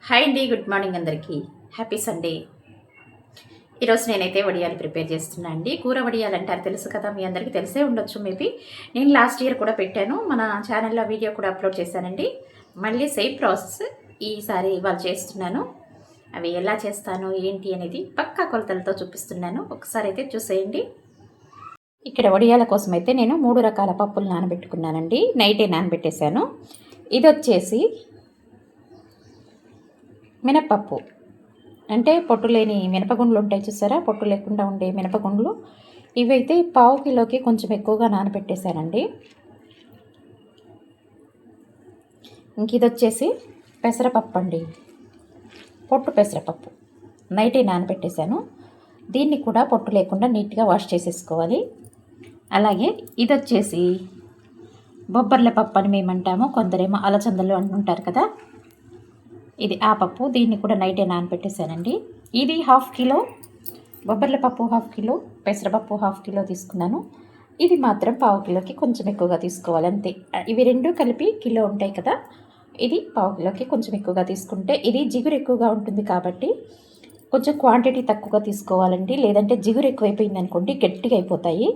Hi అండి, good morning అందరికీ. Happy Sunday. ఈరోజు నేనైతే వడియాలు ప్రిపేర్ చేస్తున్నా అండి. కూర వడియాలు అంటారు, తెలుసు కదా, మీ అందరికీ తెలిసే ఉండొచ్చు మేబీ. నేను లాస్ట్ ఇయర్ కూడా పెట్టాను, మన ఛానల్లో వీడియో కూడా అప్లోడ్ చేశానండి. మళ్ళీ సేమ్ ప్రాసెస్ ఈసారి ఇవాళ చేస్తున్నాను. అవి ఎలా చేస్తాను ఏంటి అనేది పక్కా కొలతలతో చూపిస్తున్నాను. ఒకసారి అయితే చూసేయండి. ఇక్కడ వడియాల కోసం అయితే నేను 3 రకాల పప్పులు నానబెట్టుకున్నానండి. నైటే నానబెట్టేశాను. ఇది వచ్చేసి మినప్పప్పు, అంటే పొట్టు లేని మినపగుండ్లు ఉంటాయి చూసారా, పొట్టు లేకుండా ఉండే మినపగుండ్లు. ఇవైతే పావు కిలోకి కొంచెం ఎక్కువగా నానబెట్టేశానండి. ఇంక ఇది వచ్చేసి పెసరపప్పు అండి, పొట్టు పెసరపప్పు. నైటే నానబెట్టేశాను. దీన్ని కూడా పొట్టు లేకుండా నీట్గా వాష్ చేసేసుకోవాలి. అలాగే ఇది వచ్చేసి బొబ్బర్ల పప్పు అని మేమంటాము, కొందరేమో అలచందలు అంటుంటారు కదా, ఇది ఆ పప్పు. దీన్ని కూడా నైటే నానబెట్టేశానండి. ఇది 1/2 కిలో బొబ్బర్ల పప్పు, 1/2 కిలో పెసరపప్పు, 1/2 కిలో తీసుకున్నాను. ఇది మాత్రం పావు కిలోకి కొంచెం ఎక్కువగా తీసుకోవాలి అంతే. ఇవి రెండు కలిపి కిలో ఉంటాయి కదా, ఇది పావు కిలోకి కొంచెం ఎక్కువగా తీసుకుంటే, ఇది జిగురు ఎక్కువగా ఉంటుంది కాబట్టి కొంచెం క్వాంటిటీ తక్కువగా తీసుకోవాలండి. లేదంటే జిగురు ఎక్కువైపోయింది అనుకోండి, గట్టిగా అయిపోతాయి.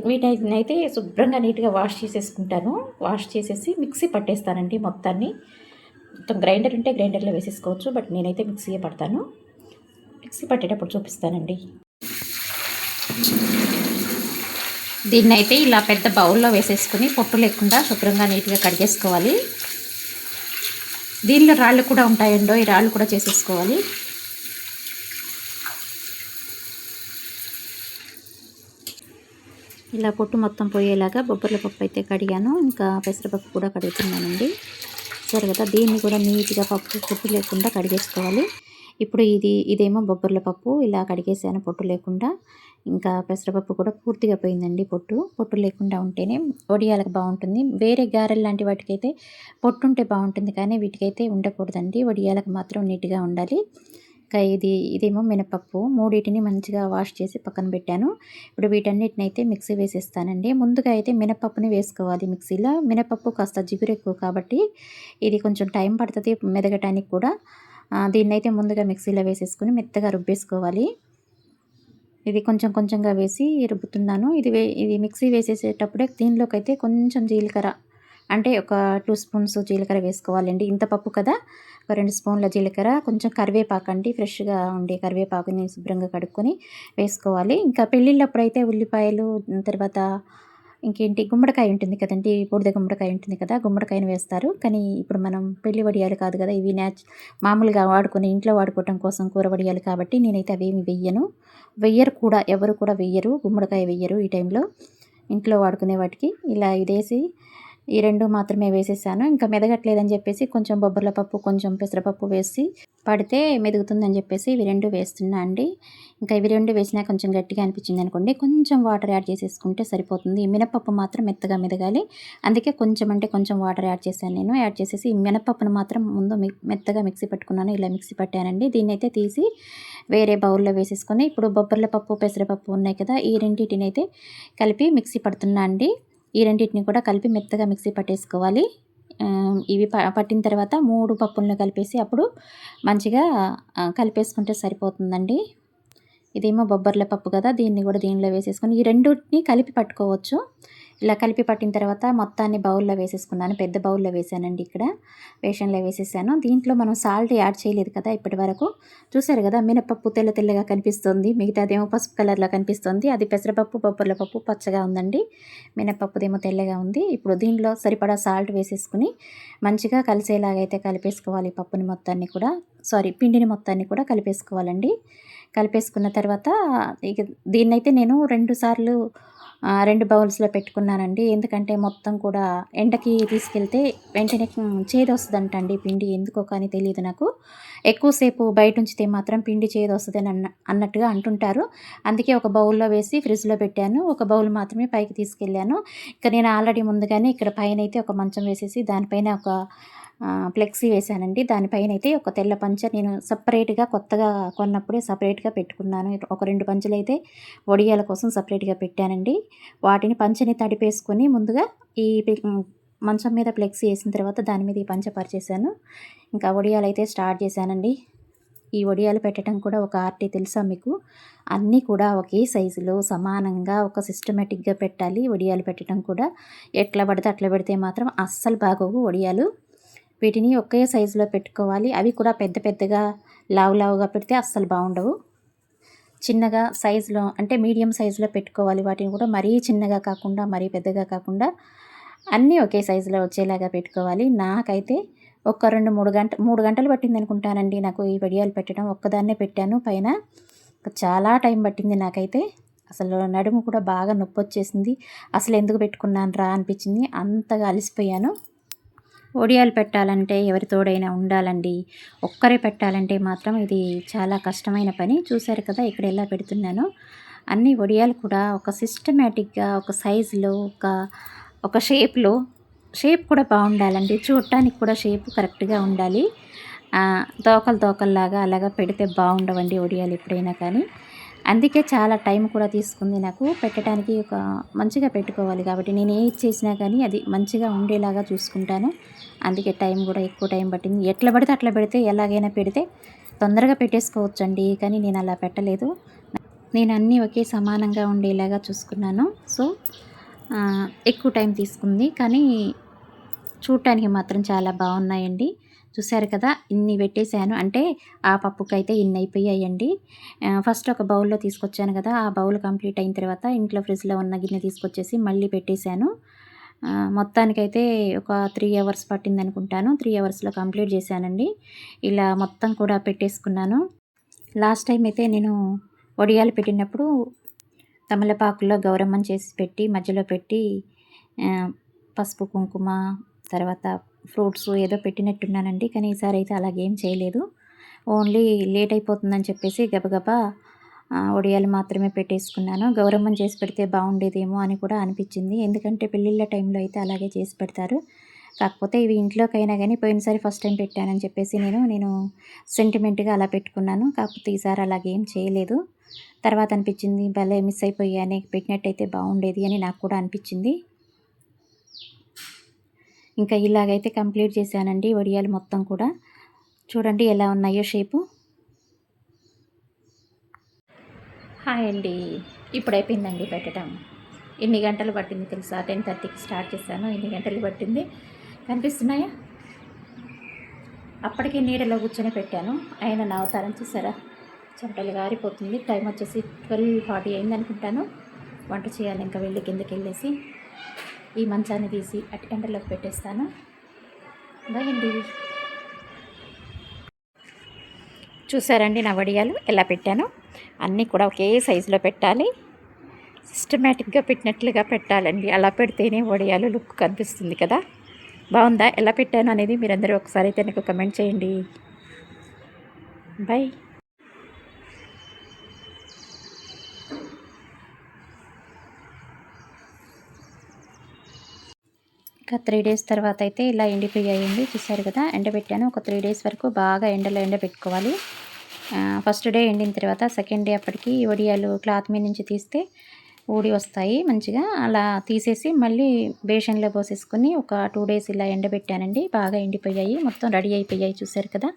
వీటైతే శుభ్రంగా నీట్గా వాష్ చేసేసుకుంటాను. వాష్ చేసేసి మిక్సీ పట్టేస్తానండి మొత్తాన్ని. మొత్తం గ్రైండర్ ఉంటే గ్రైండర్లో వేసేసుకోవచ్చు, బట్ నేనైతే మిక్సీయే పడతాను. మిక్సీ పట్టేటప్పుడు చూపిస్తానండి. దీన్నైతే ఇలా పెద్ద బౌల్లో వేసేసుకుని పొట్టు లేకుండా శుభ్రంగా నీట్గా కడిగేసుకోవాలి. దీనిలో రాళ్ళు కూడా ఉంటాయండో, ఈ రాళ్ళు కూడా చేసేసుకోవాలి. ఇలా పొట్టు మొత్తం పోయేలాగా బొబ్బర్ల పప్పు అయితే కడిగాను. ఇంకా పెసరపప్పు కూడా కడుగుతున్నానండి. సరే కదా, దీన్ని కూడా నీట్గా పొట్టు లేకుండా కడిగేసుకోవాలి. ఇప్పుడు ఇదేమో బొబ్బర్ల పప్పు ఇలా కడిగేసాను పొట్టు లేకుండా. ఇంకా పెసరపప్పు కూడా పూర్తిగా పోయిందండి. పొట్టు లేకుండా ఉంటేనే వడియాలకు బాగుంటుంది. వేరే గారెలు లాంటి వాటికైతే పొట్టు ఉంటే బాగుంటుంది, కానీ వీటికైతే ఉండకూడదండి. వడియాలకు మాత్రం నీట్గా ఉండాలి. ఇంకా ఇదేమో మినపప్పు. మూడింటిని మంచిగా వాష్ చేసి పక్కన పెట్టాను. ఇప్పుడు వీటన్నిటిని అయితే మిక్సీ వేసేస్తానండి. ముందుగా అయితే మినపప్పుని వేసుకోవాలి మిక్సీలో. మినపప్పు కాస్త జిగురు ఎక్కువ కాబట్టి ఇది కొంచెం టైం పడుతుంది మెదగటానికి కూడా. దీన్నైతే ముందుగా మిక్సీలో వేసేసుకుని మెత్తగా రుబ్బేసుకోవాలి. ఇది కొంచెం కొంచెంగా వేసి రుబ్బుతున్నాను. ఇది మిక్సీ వేసేసేటప్పుడే దీనిలోకి అయితే కొంచెం జీలకర్ర, అంటే ఒక 2 స్పూన్స్ జీలకర్ర వేసుకోవాలండి. ఇంత పప్పు కదా, ఒక 2 స్పూన్ల జీలకర్ర, కొంచెం కరివేపాకు అండి, ఫ్రెష్గా ఉండే కరివేపాకుని శుభ్రంగా కడుక్కొని వేసుకోవాలి. ఇంకా పెళ్ళిళ్ళప్పుడైతే ఉల్లిపాయలు, తర్వాత ఇంకేంటి గుమ్మడికాయ ఉంటుంది కదండి, బూడిద గుమ్మడికాయ ఉంటుంది కదా, గుమ్మడికాయను వేస్తారు. కానీ ఇప్పుడు మనం పెళ్లి వడియాలు కాదు కదా, ఇవి మామూలుగా ఇంట్లో వాడుకోవటం కోసం కూర వడియాలు కాబట్టి నేనైతే అవేమి వెయ్యరు కూడా, ఎవరు కూడా వెయ్యరు, గుమ్మడికాయ వెయ్యరు ఈ టైంలో ఇంట్లో వాడుకునే వాటికి. ఇలా ఇదేసి ఈ 2 మాత్రమే వేసేసాను. ఇంకా మెదగట్లేదని చెప్పేసి కొంచెం బొబ్బర్ల పప్పు, కొంచెం పెసరపప్పు వేసి పడితే మెదుగుతుందని చెప్పేసి ఇవి 2 వేస్తున్నా అండి. ఇంకా ఇవి 2 వేసినా కొంచెం గట్టిగా అనిపించింది అనుకోండి, కొంచెం వాటర్ యాడ్ చేసేసుకుంటే సరిపోతుంది. ఈ మినపప్పు మాత్రం మెత్తగా మెదగాలి, అందుకే కొంచెం వాటర్ యాడ్ చేశాను నేను. యాడ్ చేసేసి ఈ మినపప్పును మాత్రం ముందు మెత్తగా మిక్సీ పట్టుకున్నాను. ఇలా మిక్సీ పట్టానండి. దీన్నైతే తీసి వేరే బౌల్లో వేసేసుకొని, ఇప్పుడు బొబ్బర్ల పప్పు, పెసరపప్పు ఉన్నాయి కదా, ఈ రెండింటిని అయితే కలిపి మిక్సీ పడుతున్నా అండి. ఈ రెండింటిని కూడా కలిపి మెత్తగా మిక్సీ పట్టేసుకోవాలి. ఇవి పట్టిన తర్వాత 3 పప్పులను కలిపేసి అప్పుడు మంచిగా కలిపేసుకుంటే సరిపోతుందండి. ఇదేమో బొబ్బర్ల పప్పు కదా, దీన్ని కూడా దీనిలో వేసేసుకొని ఈ రెండింటిని కలిపి పట్టుకోవచ్చు. ఇలా కలిపి పట్టిన తర్వాత మొత్తాన్ని బౌల్లో వేసేసుకున్నాను. పెద్ద బౌల్లో వేసానండి, ఇక్కడ బేషన్లో వేసేసాను. దీంట్లో మనం సాల్ట్ యాడ్ చేయలేదు కదా ఇప్పటి వరకు. చూసారు కదా, మినపప్పు తెల్లగా కనిపిస్తుంది, మిగతాదేమో పసుపు కలర్లో కనిపిస్తుంది. అది పెసరపప్పు, బొబ్బర్ల పప్పు పచ్చగా ఉందండి, మినపప్పుదేమో తెల్లగా ఉంది. ఇప్పుడు దీనిలో సరిపడా సాల్ట్ వేసేసుకుని మంచిగా కలిసేలాగైతే కలిపేసుకోవాలి. పిండిని మొత్తాన్ని కూడా కలిపేసుకోవాలండి. కలిపేసుకున్న తర్వాత ఇక దీన్నైతే నేను 2 సార్లు 2 బౌల్స్లో పెట్టుకున్నానండి. ఎందుకంటే మొత్తం కూడా ఎండకి తీసుకెళ్తే వెంటనే చేదొస్తుందంటండి పిండి, ఎందుకో కానీ తెలియదు నాకు. ఎక్కువసేపు బయట ఉంచితే మాత్రం పిండి చేదొస్తుందని అన్నట్టుగా అంటుంటారు. అందుకే ఒక బౌల్లో వేసి ఫ్రిడ్జ్లో పెట్టాను. ఒక బౌల్ మాత్రమే పైకి తీసుకెళ్ళాను. ఇక నేను ఆల్రెడీ ముందుగానే ఇక్కడ పైన అయితే ఒక మంచం వేసేసి దానిపైన ఒక ఫ్లెక్సీ వేశానండి. దానిపైన అయితే ఒక తెల్ల పంచ నేను సపరేట్గా కొత్తగా కొన్నప్పుడే సపరేట్గా పెట్టుకున్నాను. ఒక 2 పంచలు అయితే వడియాల కోసం సపరేట్గా పెట్టానండి. వాటిని పంచని తడిపేసుకొని ముందుగా ఈ మంచం మీద ఫ్లెక్సీ వేసిన తర్వాత దాని మీద ఈ పంచ పరిచేసాను. ఇంకా వడియాలు అయితే స్టార్ట్ చేశానండి. ఈ వడియాలు పెట్టడం కూడా ఒక ఆర్టే తెలుసా మీకు? అన్నీ కూడా ఒకే సైజులో సమానంగా ఒక సిస్టమేటిక్గా పెట్టాలి. వడియాలు పెట్టడం కూడా ఎట్లా పడితే అట్లా పెడితే మాత్రం అస్సలు బాగోవు వడియాలు. వీటిని ఒకే సైజులో పెట్టుకోవాలి. అవి కూడా పెద్ద పెద్దగా లావుగా పెడితే అస్సలు బాగుండవు. చిన్నగా సైజులో అంటే మీడియం సైజులో పెట్టుకోవాలి. వాటిని కూడా మరీ చిన్నగా కాకుండా మరీ పెద్దగా కాకుండా అన్నీ ఒకే సైజులో వచ్చేలాగా పెట్టుకోవాలి. నాకైతే ఒక 3 గంటలు పట్టింది అనుకుంటానండి నాకు ఈ వడియాలు పెట్టడం. ఒక్కదాన్నే పెట్టాను. పైన చాలా టైం పట్టింది నాకైతే. అసలు నడుము కూడా బాగా నొప్పి వచ్చేసింది. అసలు ఎందుకు పెట్టుకున్నాను రా అనిపించింది. అంతగా అలసిపోయాను. వడియాలు పెట్టాలంటే ఎవరి తోడైనా ఉండాలండి. ఒక్కరే పెట్టాలంటే మాత్రం ఇది చాలా కష్టమైన పని. చూశారు కదా ఇక్కడ ఎలా పెడుతున్నానో. అన్ని వడియాలు కూడా ఒక సిస్టమేటిక్గా ఒక సైజులో ఒక షేప్ కూడా బాగుండాలండి. చూడటానికి కూడా షేప్ కరెక్ట్గా ఉండాలి. తోకల్లాగా అలాగా పెడితే బాగుండవండి వడియాలు ఎప్పుడైనా కానీ. అందుకే చాలా టైం కూడా తీసుకుంది నాకు పెట్టడానికి. ఒక మంచిగా పెట్టుకోవాలి కాబట్టి నేను ఏ చేసినా కానీ అది మంచిగా ఉండేలాగా చూసుకుంటాను. అందుకే టైం కూడా ఎక్కువ టైం పట్టింది. ఎట్లా పడితే అట్లా పెడితే ఎలాగైనా పెడితే తొందరగా పెట్టేసుకోవచ్చండి. కానీ నేను అలా పెట్టలేదు. నేను అన్నీ ఒకే సమానంగా ఉండేలాగా చూసుకున్నాను. సో ఎక్కువ టైం తీసుకుంది కానీ చూడటానికి మాత్రం చాలా బాగున్నాయండి. చూశారు కదా ఇన్ని పెట్టేశాను. అంటే ఆ పప్పుకైతే ఇన్ని అయిపోయాయండి. ఫస్ట్ ఒక బౌల్లో తీసుకొచ్చాను కదా, ఆ బౌల్ కంప్లీట్ అయిన తర్వాత ఇంట్లో ఫ్రిడ్జ్లో ఉన్న గిన్నె తీసుకొచ్చేసి మళ్ళీ పెట్టేశాను. మొత్తానికైతే ఒక 3 అవర్స్ పట్టింది అనుకుంటాను. 3 అవర్స్లో కంప్లీట్ చేశానండి. ఇలా మొత్తం కూడా పెట్టేసుకున్నాను. లాస్ట్ టైం అయితే నేను వడియాలు పెట్టినప్పుడు తమలపాకుల్లో గౌరమ్మని చేసి పెట్టి మధ్యలో పెట్టి పసుపు కుంకుమ తర్వాత ఫ్రూట్స్ ఏదో పెట్టినట్టున్నానండి. కానీ ఈసారి అయితే అలాగేం చేయలేదు. ఓన్లీ లేట్ అయిపోతుందని చెప్పేసి గబగబా వడియాలు మాత్రమే పెట్టేసుకున్నాను. గౌరమ్మని చేసి పెడితే బాగుండేదేమో అని కూడా అనిపించింది. ఎందుకంటే పెళ్ళిళ్ళ టైంలో అయితే అలాగే చేసి పెడతారు. కాకపోతే ఇవి ఇంట్లోకైనా కానీ పోయినసారి ఫస్ట్ టైం పెట్టానని చెప్పేసి నేను సెంటిమెంట్గా అలా పెట్టుకున్నాను. కాకపోతే ఈసారి అలాగేం చేయలేదు. తర్వాత అనిపించింది భలే మిస్ అయిపోయానే, పెట్టినట్టయితే బాగుండేది అని నాకు కూడా అనిపించింది. ఇంకా ఇలాగైతే కంప్లీట్ చేశానండి వడియాలు మొత్తం కూడా. చూడండి ఎలా ఉన్నాయో షేపు. హాయ్ అండి, ఇప్పుడు అయిపోయిందండి పెట్టడం. ఎన్ని గంటలు పట్టింది తెలుసా? 10:30కి స్టార్ట్ చేశాను. ఎన్ని గంటలు పట్టింది కనిపిస్తున్నాయా? అప్పటికే నీడలో కూర్చొని పెట్టాను. అయినా నా అవతారం చూసారా, చెమటలు గారిపోతుంది. టైం వచ్చేసి 12:40 అయింది అనుకుంటాను. వంట చేయాలి ఇంకా వెళ్ళి కిందకి వెళ్ళేసి ఈ మంచాన్ని తీసి అటు ఎండలోకి పెట్టేస్తాను. బాయ్ అండి. చూసారండి నా వడియాలు ఎలా పెట్టాను. అన్నీ కూడా ఒకే సైజులో పెట్టాలి. సిస్టమేటిక్గా పెట్టినట్లుగా పెట్టాలండి. అలా పెడితేనే వడియాలు లుక్ కనిపిస్తుంది కదా. బాగుందా ఎలా పెట్టాను అనేది మీరందరూ ఒకసారి అయితే నాకు కమెంట్ చేయండి. బాయ్. ఇంకా 3 డేస్ తర్వాత అయితే ఇలా ఎండిపోయాయండి. చూసారు కదా, ఎండబెట్టాను. ఒక 3 డేస్ వరకు బాగా ఎండలో ఎండబెట్టుకోవాలి. ఫస్ట్ డే ఎండిన తర్వాత సెకండ్ డే అప్పటికి వడియాలు క్లాత్ మీద నుంచి తీస్తే ఊడి వస్తాయి మంచిగా. అలా తీసేసి మళ్ళీ బేషన్లో పోసేసుకొని ఒక 2 డేస్ ఇలా ఎండబెట్టానండి. బాగా ఎండిపోయాయి, మొత్తం రెడీ అయిపోయాయి. చూసారు కదా.